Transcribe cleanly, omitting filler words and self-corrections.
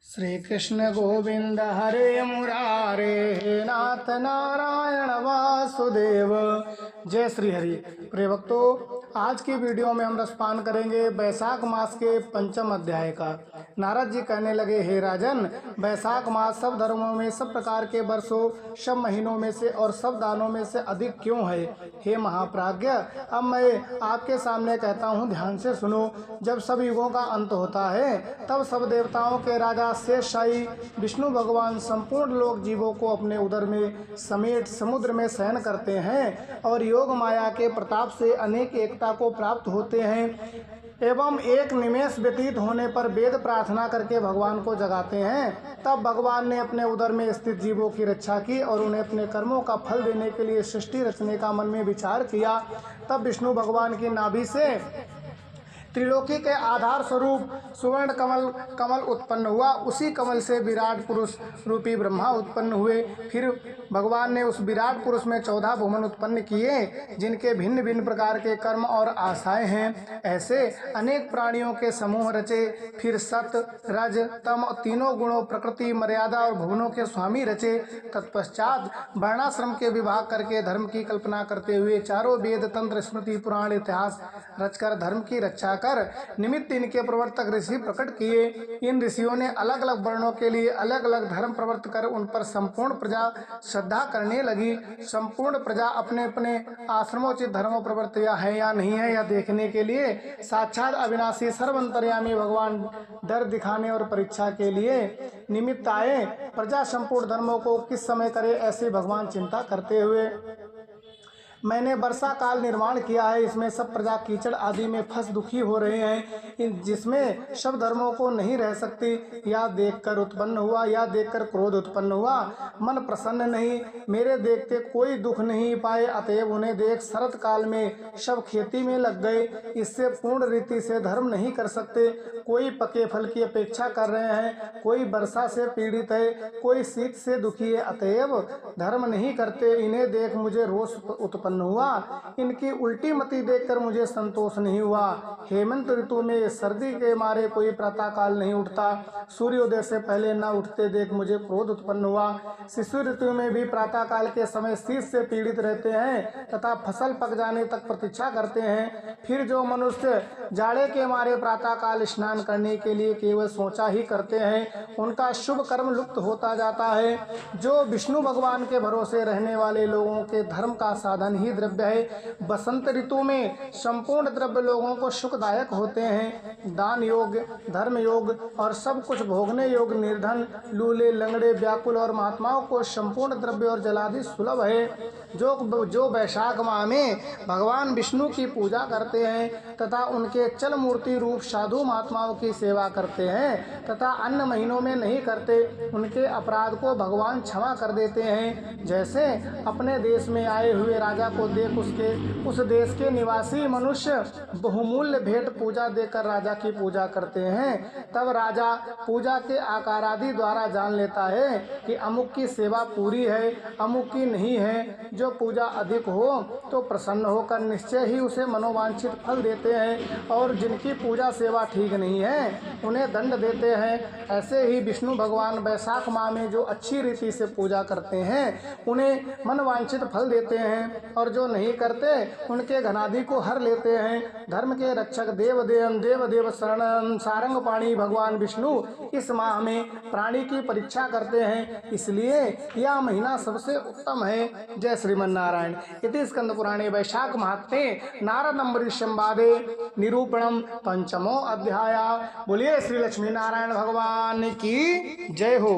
श्री कृष्ण गोविंद हरे मुरारे नाथ नारायण वासुदेव। जय श्री हरि। प्रिय भक्तों, आज की वीडियो में हम रसपान करेंगे बैसाख मास के पंचम अध्याय का। नारद जी कहने लगे, हे राजन, बैसाख मास सब धर्मों में, सब प्रकार के वर्षों, सब महीनों में से और सब दानों में से अधिक क्यों है? हे महाप्राज्ञ, अब मैं आपके सामने कहता हूँ, ध्यान से सुनो। जब सब युगों का अंत होता है तब सब देवताओं के राजा शेषशाही विष्णु भगवान संपूर्ण लोक जीवों को अपने उदर में समेट समुद्र में शयन करते हैं और योग माया के प्रताप से अनेक एकता को प्राप्त होते हैं एवं एक निमेष व्यतीत होने पर वेद प्रार्थना करके भगवान को जगाते हैं। तब भगवान ने अपने उदर में स्थित जीवों की रक्षा की और उन्हें अपने कर्मों का फल देने के लिए सृष्टि रचने का मन में विचार किया। तब विष्णु भगवान की नाभि से त्रिलोकी के आधार स्वरूप सुवर्ण कमल उत्पन्न हुआ। उसी कमल से विराट पुरुष रूपी ब्रह्मा उत्पन्न हुए। फिर भगवान ने उस विराट पुरुष में 14 भुवन उत्पन्न किए, जिनके भिन्न भिन्न प्रकार के कर्म और आशाएं हैं। ऐसे अनेक प्राणियों के समूह रचे। फिर सत रज तम तीनों गुणों, प्रकृति, मर्यादा और भुवनों के स्वामी रचे। तत्पश्चात वर्णाश्रम के विभाग करके धर्म की कल्पना करते हुए चारों वेद, तंत्र, स्मृति, पुराण, इतिहास रचकर धर्म की रक्षा निमित्त इनके प्रवर्तक ऋषि प्रकट किए। इन ऋषियों ने अलग अलग वर्णों के लिए अलग अलग धर्म प्रवर्त कर उन पर संपूर्ण प्रजा श्रद्धा करने लगी। संपूर्ण प्रजा अपने अपने आश्रमोचित धर्मों प्रवर्त है या नहीं है, यह देखने के लिए साक्षात अविनाशी सर्वंतर्यामी भगवान डर दिखाने और परीक्षा के लिए निमित्त आए। प्रजा संपूर्ण धर्मों को किस समय करे, ऐसे भगवान चिंता करते हुए मैंने वर्षा काल निर्माण किया है। इसमें सब प्रजा कीचड़ आदि में फंस दुखी हो रहे हैं, जिसमें सब धर्मों को नहीं रह सकती। या देखकर उत्पन्न हुआ, या देखकर क्रोध उत्पन्न हुआ। मन प्रसन्न नहीं, मेरे देखते कोई दुख नहीं पाए, अतएव उन्हें देख शरत काल में सब खेती में लग गए। इससे पूर्ण रीति से धर्म नहीं कर सकते। कोई पके फल की अपेक्षा कर रहे हैं, कोई वर्षा से पीड़ित है, कोई शीत से दुखी है, अतएव धर्म नहीं करते। इन्हें देख मुझे रोष उत्पन्न हुआ। इनकी उल्टी मति देखकर मुझे संतोष नहीं हुआ। हेमंत ऋतु में सर्दी के मारे कोई प्रातः काल नहीं उठता, सूर्योदय से पहले न उठते देख मुझे क्रोध उत्पन्न हुआ। शिशु ऋतु में भी प्रातः काल के समय शीत से पीड़ित रहते हैं तथा फसल पक जाने तक प्रतीक्षा करते हैं। फिर जो मनुष्य जाड़े के मारे प्रातः काल स्नान करने के लिए केवल सोचा ही करते हैं, उनका शुभ कर्म लुप्त होता जाता है। जो विष्णु भगवान के भरोसे रहने वाले लोगों के धर्म का साधन ही द्रव्य है। बसंत ऋतु में संपूर्ण द्रव्य लोगों को सुखदायक होते हैं। दान योग, धर्म योग और सब कुछ भोगने योग निर्धन, लूले, लंगड़े, व्याकुल और महात्माओं को संपूर्ण द्रव्य और जलादि सुलभ है। जो बैसाख माह में भगवान विष्णु की पूजा करते हैं तथा उनके चल मूर्ति रूप साधु महात्माओं की सेवा करते हैं तथा अन्य महीनों में नहीं करते, उनके अपराध को भगवान क्षमा कर देते हैं। जैसे अपने देश में आए हुए राजा को देख उस देश के निवासी मनुष्य बहुमूल्य भेंट पूजा देकर राजा की पूजा करते हैं, तब राजा पूजा के आकार आदि द्वारा जान लेता है कि अमुक की सेवा पूरी है, अमुक की नहीं है। जो पूजा अधिक हो तो प्रसन्न होकर निश्चय ही उसे मनोवांछित फल देते हैं और जिनकी पूजा सेवा ठीक नहीं है उन्हें दंड देते हैं। ऐसे ही विष्णु भगवान बैसाख माह में जो अच्छी रीति से पूजा करते हैं उन्हें मनवांछित फल देते हैं और जो नहीं करते उनके घनादि को हर लेते हैं। धर्म के रक्षक देव शरण सारंग पाणी भगवान विष्णु इस माह में प्राणी की परीक्षा करते हैं, इसलिए यह महीना सबसे उत्तम है। जय श्रीमन्नारायण। इति स्कंद पुराणे वैशाख महात्म्ये नारद अम्बरीश संवादे निरूपणम पंचमो अध्याय। बोलिए श्री लक्ष्मी नारायण भगवान की जय हो।